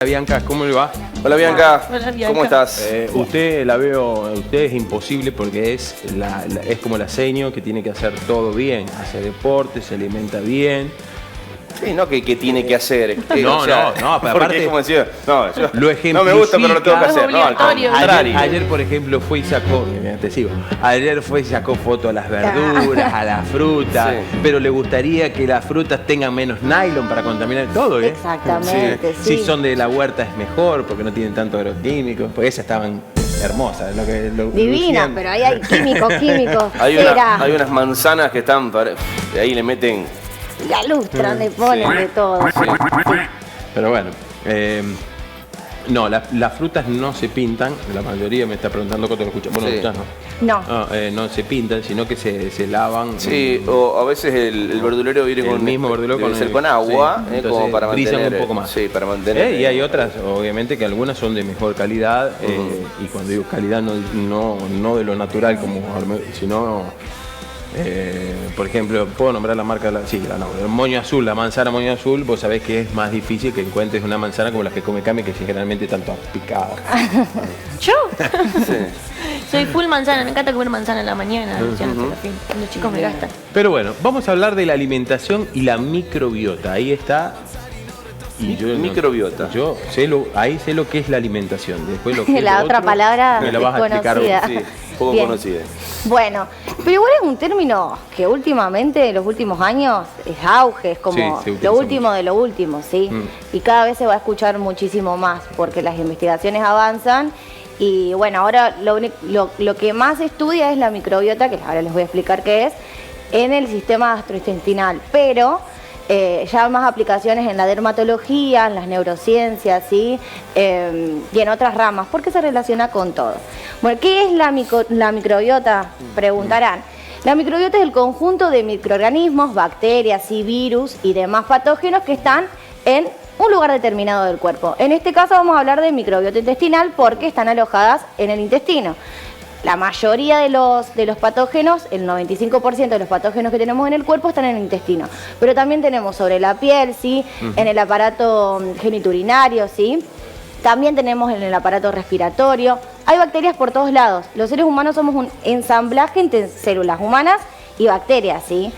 Bianca, ¿cómo le va? Hola Bianca, Hola, Bianca. ¿Cómo estás? Usted la veo, usted es imposible porque es como la seño que tiene que hacer todo bien, hace deporte, se alimenta bien. Sí, no que tiene que hacer. No, pero aparte como decía, no, yo, lo ejemplifica. no me gusta, pero lo tengo que Es hacer. No, al obligatorio. contrario. Ayer, por ejemplo, fue y sacó, te sigo, ayer fue y sacó foto a las verduras, a la fruta, Sí. pero le gustaría que las frutas tengan menos nylon para contaminar todo, ¿eh? Exactamente, sí. Si son de la huerta es mejor porque no tienen tanto agroquímicos, porque esas estaban hermosas. Divina, lucían. pero ahí hay químicos, Hay cera. unas manzanas que están, de ahí le meten. La lustran, le ponen de todo. Pero bueno, no, las frutas no se pintan, la mayoría me está preguntando cuánto lo escuchan. Bueno, Sí. ustedes no. No. No se pintan, sino que se lavan. Sí, o a veces el verdulero viene El con mismo verdulero debe con ser el- con agua, sí, como entonces para brillan mantener un poco más. Sí, para mantener. Y hay otras, obviamente, que algunas son de mejor calidad, y cuando digo calidad no de lo natural, sino, por ejemplo, puedo nombrar la marca, el moño azul, la manzana moño azul, vos sabés que es más difícil que encuentres una manzana como las que come Cami, que generalmente están todas picadas. ¿Yo? Sí. Soy full manzana, me encanta comer manzana en la mañana. Ya no sé, en fin, los chicos me gastan. Pero bueno, vamos a hablar de la alimentación y la microbiota. Ahí está. Microbiota. Yo ahí sé lo que es la alimentación. Después lo que es La lo otra otro, palabra me la vas a explicar desconocida. vos. Sí, poco Bien. conocida. Bueno, pero igual es un término que últimamente, en los últimos años, es auge, es como Sí, se utiliza lo último de lo último, ¿sí? Y cada vez se va a escuchar muchísimo más, porque las investigaciones avanzan. Y bueno, ahora lo que más se estudia es la microbiota, que ahora les voy a explicar qué es, en el sistema gastrointestinal. Pero ya más aplicaciones en la dermatología, en las neurociencias, ¿sí? Y en otras ramas, porque se relaciona con todo. Bueno, ¿qué es la microbiota? Preguntarán. La microbiota es el conjunto de microorganismos, bacterias y virus y demás patógenos que están en un lugar determinado del cuerpo. En este caso vamos a hablar de microbiota intestinal porque están alojadas en el intestino. La mayoría de los patógenos, el 95% de los patógenos que tenemos en el cuerpo están en el intestino. Pero también tenemos sobre la piel, ¿sí? En el aparato genitourinario, ¿sí? También tenemos en el aparato respiratorio. Hay bacterias por todos lados. Los seres humanos somos un ensamblaje entre células humanas y bacterias, ¿sí?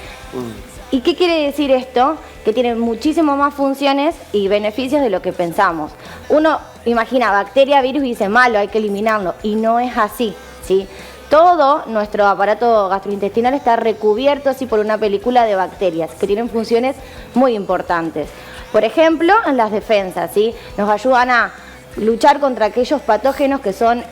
¿Y qué quiere decir esto? Que tienen muchísimas más funciones y beneficios de lo que pensamos. Uno imagina bacteria, virus y dice malo, hay que eliminarlo. Y no es así, ¿sí? Todo nuestro aparato gastrointestinal está recubierto así por una película de bacterias que tienen funciones muy importantes. Por ejemplo, en las defensas, ¿sí? Nos ayudan a luchar contra aquellos patógenos que son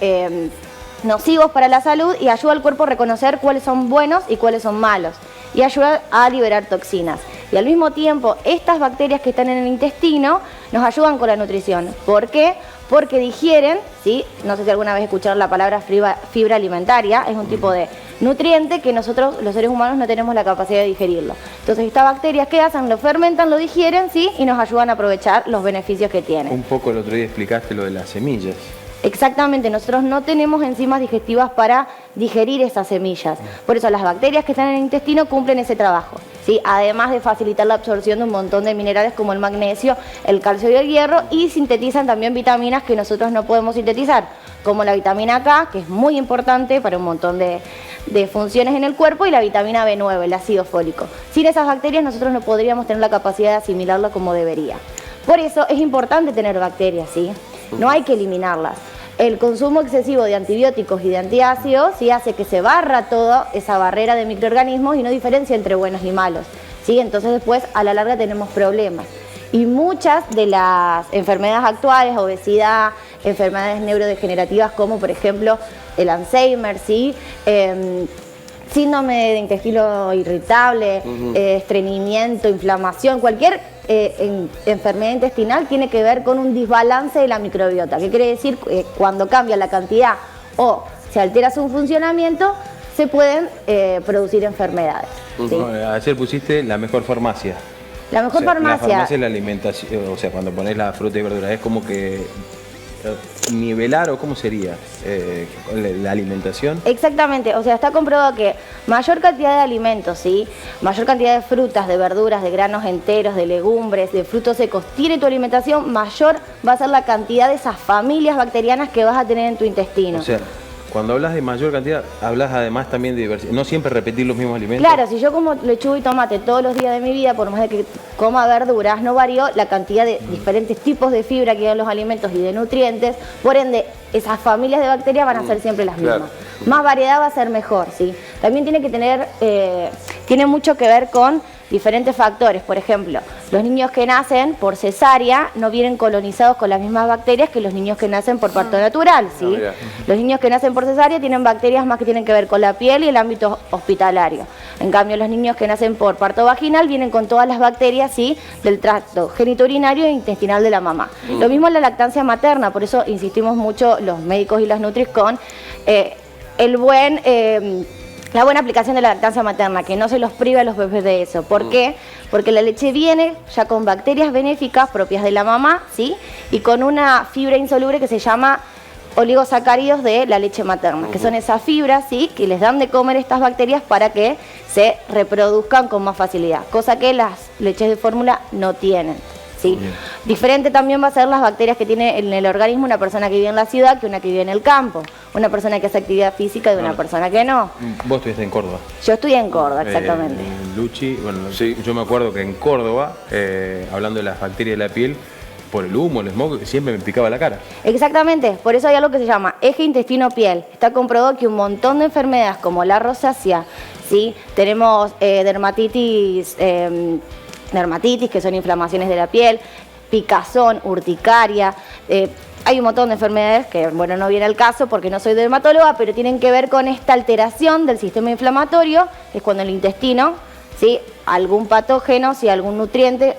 nocivos para la salud y ayuda al cuerpo a reconocer cuáles son buenos y cuáles son malos y ayuda a liberar toxinas. Y al mismo tiempo, estas bacterias que están en el intestino nos ayudan con la nutrición. ¿Por qué? Porque digieren, ¿sí? No sé si alguna vez escucharon la palabra fibra alimentaria, es un tipo de nutriente que nosotros, los seres humanos, no tenemos la capacidad de digerirlo. Entonces, estas bacterias, ¿qué hacen? Lo fermentan, lo digieren, ¿sí? Y nos ayudan a aprovechar los beneficios que tienen. Un poco el otro día explicaste lo de las semillas. Exactamente, nosotros no tenemos enzimas digestivas para digerir esas semillas. Por eso las bacterias que están en el intestino cumplen ese trabajo, ¿sí? Además de facilitar la absorción de un montón de minerales como el magnesio, el calcio y el hierro, y sintetizan también vitaminas que nosotros no podemos sintetizar, como la vitamina K, que es muy importante para un montón de funciones en el cuerpo, y la vitamina B9, el ácido fólico. Sin esas bacterias nosotros no podríamos tener la capacidad de asimilarlo como debería. Por eso es importante tener bacterias, ¿sí? No hay que eliminarlas. El consumo excesivo de antibióticos y de antiácidos sí hace que se barra toda esa barrera de microorganismos y no diferencia entre buenos y malos, ¿sí? Entonces después a la larga tenemos problemas. Y muchas de las enfermedades actuales, obesidad, enfermedades neurodegenerativas como por ejemplo el Alzheimer, ¿sí? Síndrome de intestino irritable, estreñimiento, inflamación, cualquier enfermedad intestinal tiene que ver con un desbalance de la microbiota. ¿Qué quiere decir? Cuando cambia la cantidad o se altera su funcionamiento, se pueden producir enfermedades. ¿Sí? Ayer pusiste la mejor farmacia. La mejor farmacia. La farmacia es la alimentación, o sea, cuando pones la fruta y verdura, es como que nivelar o cómo sería la alimentación. Exactamente, o sea, está comprobado que mayor cantidad de alimentos, ¿sí? Mayor cantidad de frutas, de verduras, de granos enteros, de legumbres, de frutos secos, tiene tu alimentación, mayor va a ser la cantidad de esas familias bacterianas que vas a tener en tu intestino. O sea, cuando hablas de mayor cantidad, hablas además también de diversidad. No siempre repetir los mismos alimentos. Claro, si yo como lechuga y tomate todos los días de mi vida, por más de que coma verduras, no varío la cantidad de diferentes tipos de fibra que hay en los alimentos y de nutrientes. Por ende, esas familias de bacterias van a ser siempre las mismas. Claro. Más variedad va a ser mejor, ¿sí? También tiene que tener, tiene mucho que ver con diferentes factores. Por ejemplo, los niños que nacen por cesárea no vienen colonizados con las mismas bacterias que los niños que nacen por parto natural, ¿sí? mira. Los niños que nacen por cesárea tienen bacterias más que tienen que ver con la piel y el ámbito hospitalario. En cambio, los niños que nacen por parto vaginal vienen con todas las bacterias, ¿sí?, del tracto genitourinario e intestinal de la mamá. Lo mismo en la lactancia materna, por eso insistimos mucho los médicos y las nutris con la buena aplicación de la lactancia materna, que no se los prive a los bebés de eso. ¿Por qué? Porque la leche viene ya con bacterias benéficas propias de la mamá, ¿sí?, y con una fibra insoluble que se llama oligosacáridos de la leche materna, que son esas fibras, ¿sí?, que les dan de comer estas bacterias para que se reproduzcan con más facilidad, cosa que las leches de fórmula no tienen. ¿Sí? Diferente también va a ser las bacterias que tiene en el organismo una persona que vive en la ciudad que una que vive en el campo, una persona que hace actividad física de una persona que no. Vos estuviste en Córdoba. Yo estoy en Córdoba, exactamente. Luchi, bueno, Sí. yo me acuerdo que en Córdoba, hablando de las bacterias de la piel, por el humo, el smog, siempre me picaba la cara. Exactamente, por eso hay algo que se llama eje intestino-piel. Está comprobado que un montón de enfermedades como la rosácea, ¿sí?, tenemos dermatitis, que son inflamaciones de la piel, picazón, urticaria, hay un montón de enfermedades que, bueno, no viene al caso porque no soy dermatóloga, pero tienen que ver con esta alteración del sistema inflamatorio, que es cuando el intestino, ¿sí?, algún patógeno, si algún nutriente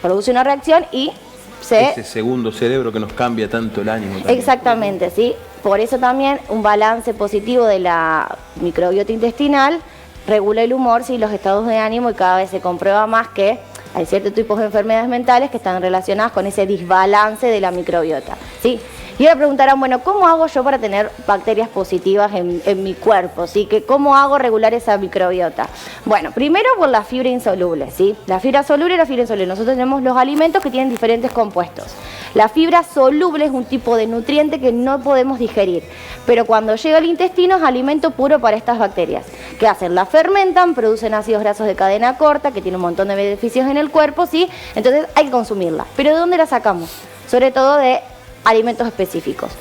produce una reacción y Ese segundo cerebro que nos cambia tanto el ánimo. También. Exactamente, ¿sí? Por eso también un balance positivo de la microbiota intestinal regula el humor, sí, los estados de ánimo, y cada vez se comprueba más que hay ciertos tipos de enfermedades mentales que están relacionadas con ese desbalance de la microbiota, ¿sí? Y ahora preguntarán, bueno, ¿cómo hago yo para tener bacterias positivas en mi cuerpo? ¿Sí? ¿Cómo hago regular esa microbiota? Bueno, primero por la fibra insoluble, ¿sí? La fibra soluble y la fibra insoluble. Nosotros tenemos los alimentos que tienen diferentes compuestos. La fibra soluble es un tipo de nutriente que no podemos digerir, pero cuando llega al intestino es alimento puro para estas bacterias. ¿Qué hacen? La fermentan, producen ácidos grasos de cadena corta, que tiene un montón de beneficios en el cuerpo, ¿sí? Entonces hay que consumirla. ¿Pero de dónde la sacamos? Sobre todo de alimentos específicos.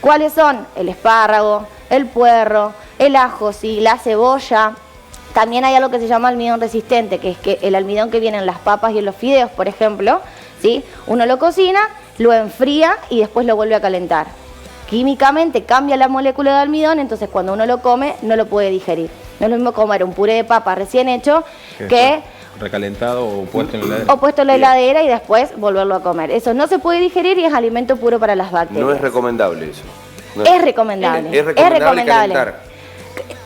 ¿Cuáles son? El espárrago, el puerro, el ajo, ¿sí?, la cebolla. También hay algo que se llama almidón resistente, que es que el almidón que viene en las papas y en los fideos, por ejemplo, ¿sí?, uno lo cocina, lo enfría y después lo vuelve a calentar. Químicamente cambia la molécula de almidón, entonces cuando uno lo come no lo puede digerir. No es lo mismo comer un puré de papa recién hecho que recalentado o puesto en la heladera. O puesto en la heladera y después volverlo a comer. Eso no se puede digerir y es alimento puro para las bacterias. No es recomendable eso. No Es recomendable. Es recomendable calentar.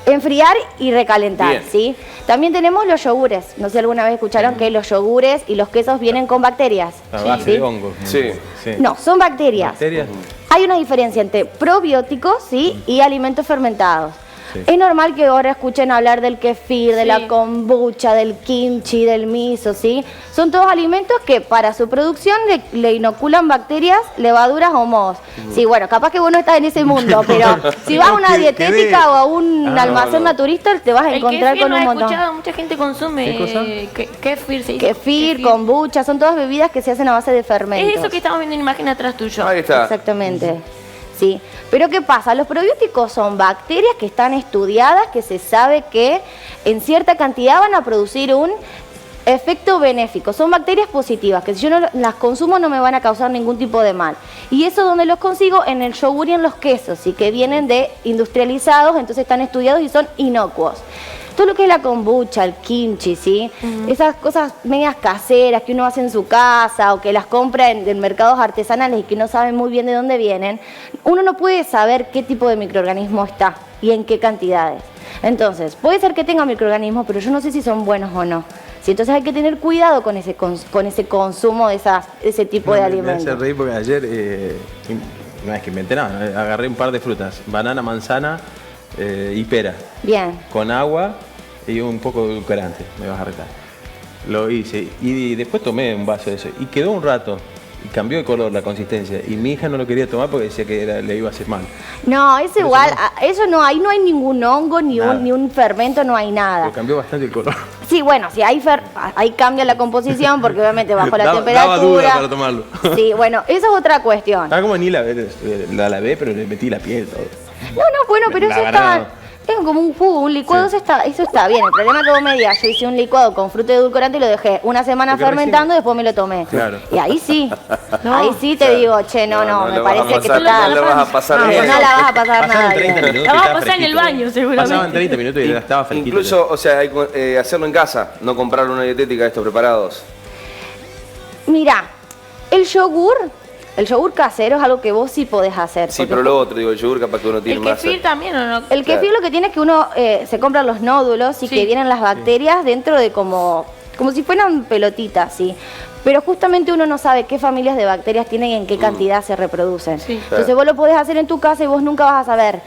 Enfriar y recalentar, Bien. ¿sí? También tenemos los yogures. No sé si alguna vez escucharon que los yogures y los quesos vienen con bacterias. A base ¿sí? de hongos. Sí. No, son bacterias. ¿Bacterias? Hay una diferencia entre probióticos, ¿sí?, y alimentos fermentados. Sí. Es normal que ahora escuchen hablar del kefir, de Sí. la kombucha, del kimchi, del miso, ¿sí? Son todos alimentos que para su producción le inoculan bacterias, levaduras o mohos. Sí, bueno, capaz que vos no estás en ese mundo, pero si vas a una dietética o a un almacén naturista, te vas a El encontrar kefir con no un he montón. escuchado, mucha gente consume ¿Qué cosa? kefir, se dice. Kefir, kombucha, son todas bebidas que se hacen a base de fermentos. Es eso que estamos viendo en imagen atrás tuyo. Ahí está. Exactamente. Sí. Pero ¿qué pasa? Los probióticos son bacterias que están estudiadas, que se sabe que en cierta cantidad van a producir un efecto benéfico. Son bacterias positivas, que si yo no las consumo no me van a causar ningún tipo de mal. Y eso donde los consigo, en el yogur y en los quesos, ¿sí?, que vienen de industrializados, entonces están estudiados y son inocuos. Todo lo que es la kombucha, el kimchi, ¿sí? Esas cosas medias caseras que uno hace en su casa o que las compra en mercados artesanales y que no saben muy bien de dónde vienen, uno no puede saber qué tipo de microorganismo está y en qué cantidades. Entonces, puede ser que tenga microorganismos, pero yo no sé si son buenos o no. Sí, entonces hay que tener cuidado con ese consumo de ese tipo de Me hace alimentos. reír porque ayer no es que inventé nada, agarré un par de frutas, banana, manzana y pera, Bien. con agua y un poco de edulcorante, me vas a retar. Lo hice y después tomé un vaso de eso y quedó un rato. Y cambió de color la consistencia. Y mi hija no lo quería tomar porque decía que le iba a hacer mal. No, es igual. Eso no, ahí no hay ningún hongo, ni un fermento, no hay nada. Pero cambió bastante el color. Sí, bueno, si ahí cambia la composición porque obviamente bajo la temperatura. Daba duda para tomarlo. Sí, bueno, esa es otra cuestión. Estaba como ni la lavé, pero le metí la piel todo. No, bueno, pero eso está... Es como un jugo, un licuado, Sí. eso está bien. El problema es que vos me digas, yo hice un licuado con fruta edulcorante y lo dejé una semana Porque fermentando y después me lo tomé. Claro. Y ahí sí, ahí sí te digo, che, no, me parece que te No le vas a pasar no, bien. no la vas a pasar nada Pasaban 30 bien. minutos. La y vas a estaba pasar en el fresquito. baño, seguramente. Pasaban 30 minutos y ya estaba fresquito. Incluso, o sea, hay que hacerlo en casa, no comprar una dietética de estos preparados. Mira, el yogur casero es algo que vos sí podés hacer. Sí, porque pero lo otro, digo, el yogur capaz que uno tiene El más. kefir también, ¿o no? el kefir Claro. lo que tiene es que uno se compra los nódulos y Sí. que vienen las bacterias dentro de como si fueran pelotitas, ¿sí? Pero justamente uno no sabe qué familias de bacterias tienen y en qué cantidad se reproducen. Sí. Entonces vos lo podés hacer en tu casa y vos nunca vas a saber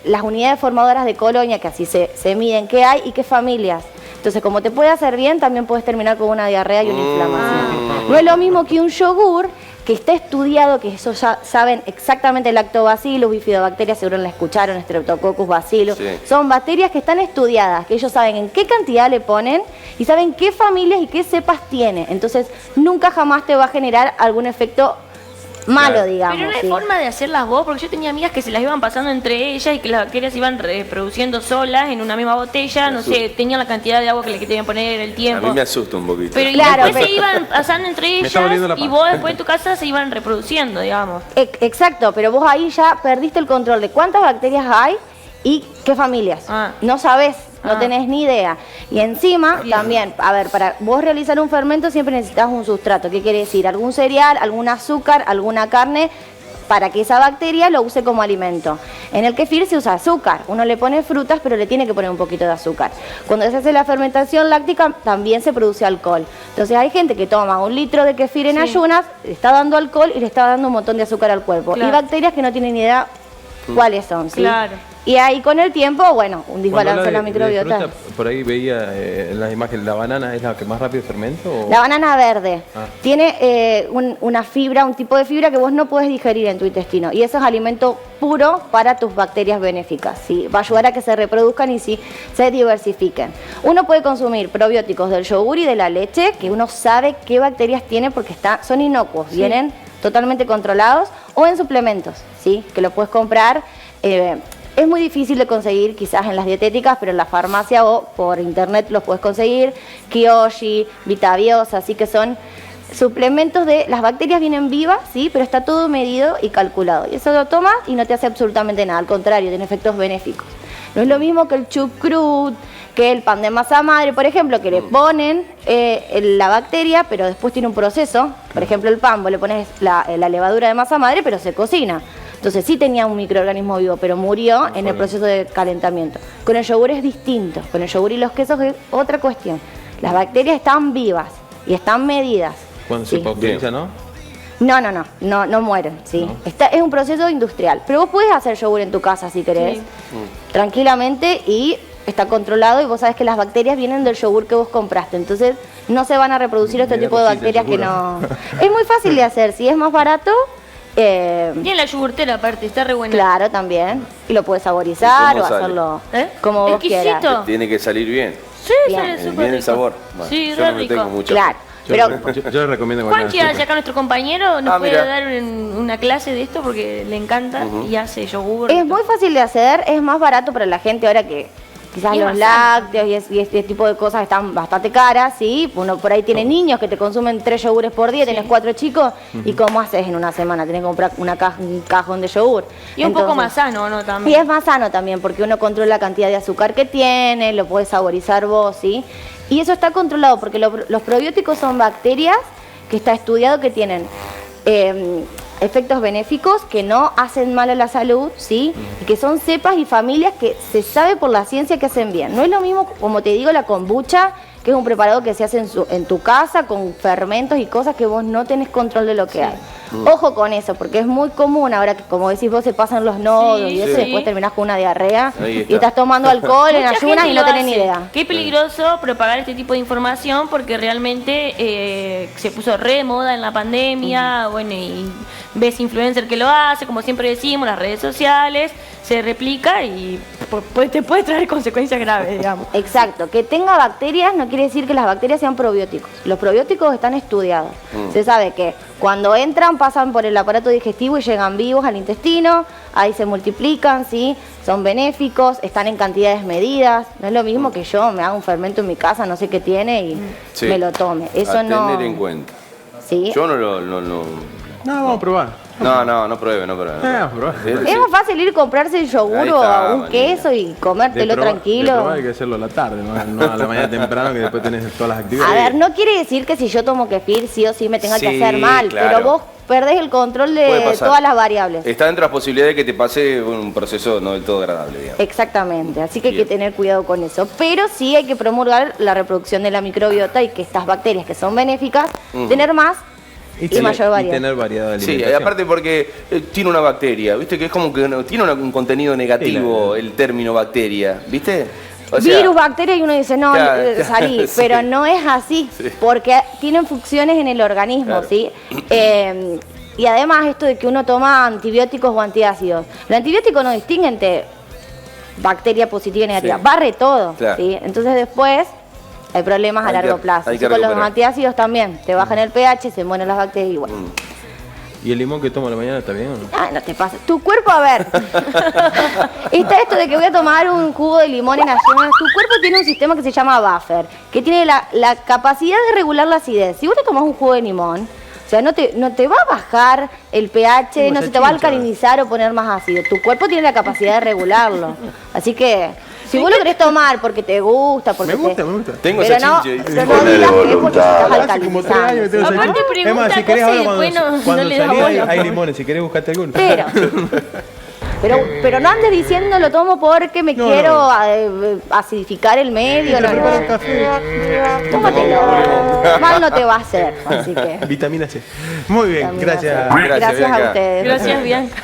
las unidades formadoras de colonia, que así se miden, qué hay y qué familias. Entonces, como te puede hacer bien, también puedes terminar con una diarrea y una inflamación. No es lo mismo que un yogur que está estudiado, que eso ya saben exactamente, lactobacillus, bifidobacterias, seguro la escucharon, streptococcus, bacillus. Sí. Son bacterias que están estudiadas, que ellos saben en qué cantidad le ponen y saben qué familias y qué cepas tiene. Entonces, nunca jamás te va a generar algún efecto malo, Claro. digamos. Pero no hay ¿sí? forma de hacerlas vos, porque yo tenía amigas que se las iban pasando entre ellas y que las bacterias se iban reproduciendo solas en una misma botella, no sé, tenían la cantidad de agua que le debían poner, el A tiempo. mí me asusta un poquito. Pero y Claro, después pero- se iban pasando entre Me ellas está volviendo la y panza. vos después en tu casa se iban reproduciendo, digamos. Exacto, pero vos ahí ya perdiste el control de cuántas bacterias hay y qué familias. Ah. No sabés, no Ah. tenés ni idea. Y encima también, a ver, para vos realizar un fermento siempre necesitas un sustrato. ¿Qué quiere decir? Algún cereal, algún azúcar, alguna carne, para que esa bacteria lo use como alimento. En el kefir se usa azúcar. Uno le pone frutas, pero le tiene que poner un poquito de azúcar. Cuando se hace la fermentación láctica, también se produce alcohol. Entonces hay gente que toma 1 litro de kefir en Sí. ayunas, le está dando alcohol y le está dando un montón de azúcar al cuerpo. Claro. Y bacterias que no tienen ni idea cuáles son, ¿sí? Claro. Y ahí con el tiempo, bueno, un desbalance en la Cuando habla de microbiota. fruta, por ahí veía en las imágenes, ¿la banana es la que más rápido fermenta? O... La banana verde Ah. tiene una fibra, un tipo de fibra que vos no podés digerir en tu intestino. Y eso es alimento puro para tus bacterias benéficas. ¿Sí? Va a ayudar a que se reproduzcan y sí, se diversifiquen. Uno puede consumir probióticos del yogur y de la leche, que uno sabe qué bacterias tiene porque son inocuos, vienen totalmente controlados, o en suplementos, ¿sí? Que lo puedes comprar. Es muy difícil de conseguir quizás en las dietéticas, pero en la farmacia o por internet los puedes conseguir. Kyoshi, Vitabiosa, así que son suplementos de... Las bacterias vienen vivas, sí, pero está todo medido y calculado. Y eso lo tomas y no te hace absolutamente nada, al contrario, tiene efectos benéficos. No es lo mismo que el chucrut, que el pan de masa madre, por ejemplo, que le ponen la bacteria, pero después tiene un proceso. Por ejemplo, el pan, vos le pones la levadura de masa madre, pero se cocina. Entonces sí tenía un microorganismo vivo, pero murió en el proceso de calentamiento. Con el yogur es distinto. Con el yogur y los quesos es otra cuestión. Las bacterias están vivas y están medidas. Cuando Sí. se pasteuriza, ¿no? No mueren, ¿sí? No. Es un proceso industrial. Pero vos podés hacer yogur en tu casa si querés, Sí. tranquilamente, y está controlado y vos sabés que las bacterias vienen del yogur que vos compraste. Entonces no se van a reproducir este Mira, tipo de cosita, bacterias que seguro. no... Es muy fácil de hacer, si es más barato... Y en la yogurtera aparte, está re buena. Claro, también. Y lo puedes saborizar ¿Y o cómo sale? hacerlo ¿Eh? como vos Exquisito. quieras. Tiene que salir bien. Sí, Bien. sale súper Bien el rico. sabor. Bueno, Sí, yo re no le tengo rico. mucho. Claro, pero Yo le recomiendo Juanchi, azúcar. acá nuestro compañero, nos Ah, puede mira. dar una clase de esto porque le encanta y hace yogur. es muy fácil de hacer, es más barato para la gente ahora que quizás Y es los más sano. lácteos y este tipo de cosas están bastante caras, ¿sí? Uno por ahí tiene niños que te consumen 3 yogures por día, tenés 4 chicos, ¿y cómo haces en una semana? Tenés que comprar un cajón de yogur. Y un poco Entonces, más sano, ¿no? Y También. es más sano también, porque uno controla la cantidad de azúcar que tiene, lo puedes saborizar vos, ¿sí? Y eso está controlado, porque los probióticos son bacterias que está estudiado que tienen efectos benéficos, que no hacen mal a la salud, ¿sí? Y que son cepas y familias que se sabe por la ciencia que hacen bien. No es lo mismo, como te digo, la kombucha que es un preparado que se hace en tu casa con fermentos y cosas que vos no tenés control de lo que hay. Ojo con eso, porque es muy común ahora que, como decís vos, se pasan los nodos y eso, y después terminás con una diarrea y estás tomando alcohol en Mucha ayunas gente y no lo tenés ni hace. idea. Qué peligroso propagar este tipo de información porque realmente se puso re de moda en la pandemia, bueno, y ves influencer que lo hace, como siempre decimos, las redes sociales, se replica y te puede traer consecuencias graves, digamos. Exacto, que tenga bacterias no quiere decir que las bacterias sean probióticos. Los probióticos están estudiados. Se sabe que cuando entran pasan por el aparato digestivo y llegan vivos al intestino, ahí se multiplican, ¿sí? Son benéficos, están en cantidades medidas. No es lo mismo que yo me haga un fermento en mi casa, no sé qué tiene y me lo tome. Eso a no. tener en cuenta. ¿Sí? Yo no vamos a probar. No pruebe. Vamos a probar. Es más fácil ir a comprarse el yogur Ahí o está, un queso y comértelo De tranquilo. probar hay que hacerlo a la tarde, no a la mañana temprano que después tenés todas las actividades. A ver, no quiere decir que si yo tomo kefir sí o sí me tenga que Sí, hacer mal, claro. pero vos perdés el control Puede de pasar. todas las variables. Está dentro de las posibilidades de que te pase un proceso no del todo agradable, digamos. Exactamente, así que hay que Bien. tener cuidado con eso. Pero sí hay que promulgar la reproducción de la microbiota y que estas bacterias que son benéficas, tener más y mayor variedad. Y tener variedad de Sí, alimentación. aparte porque tiene una bacteria, ¿viste? Que es como que tiene un contenido negativo el término bacteria, ¿viste? O sea, Virus, bacteria y uno dice, no, Claro, salí, sí. pero no es así, porque tienen funciones en el organismo, Claro. ¿sí? Y además esto de que uno toma antibióticos o antiácidos. El antibiótico no distingue entre bacteria positiva y negativa, Sí. barre todo, Claro. ¿sí? Entonces después hay problemas a Hay largo que- plazo. hay Así que con los recuperar. antiácidos también, te bajan el pH, se mueren las bacterias y bueno. ¿Y el limón que tomo a la mañana está bien o no? Ah, no te pasa. Tu cuerpo, a ver. Está esto de que voy a tomar un jugo de limón en ayunas. Tu cuerpo tiene un sistema que se llama buffer, que tiene la capacidad de regular la acidez. Si vos te tomás un jugo de limón, o sea, no te va a bajar el pH, no se te va a alcalinizar o poner más ácido. Tu cuerpo tiene la capacidad de regularlo. Así que, si vos lo querés tomar porque te gusta, porque Me gusta, me gusta. Tengo pero esa no, chinche. pero no digas que es porque te estás Hace como 3 años que tengo alcalinizando. esa Aparte chinche. pregunta Es más, si querés cosas y ahora después no cuando le da salís bola. hay limones, si querés buscarte alguno. Pero no andes diciendo lo tomo porque me No, quiero no. Acidificar el medio. Te No, preparo un no. café. Tómatelo. Mal no te va a hacer. Así que. Vitamina C. Muy bien, Vitamina C. gracias. Gracias a Bianca. ustedes. Gracias, Bianca.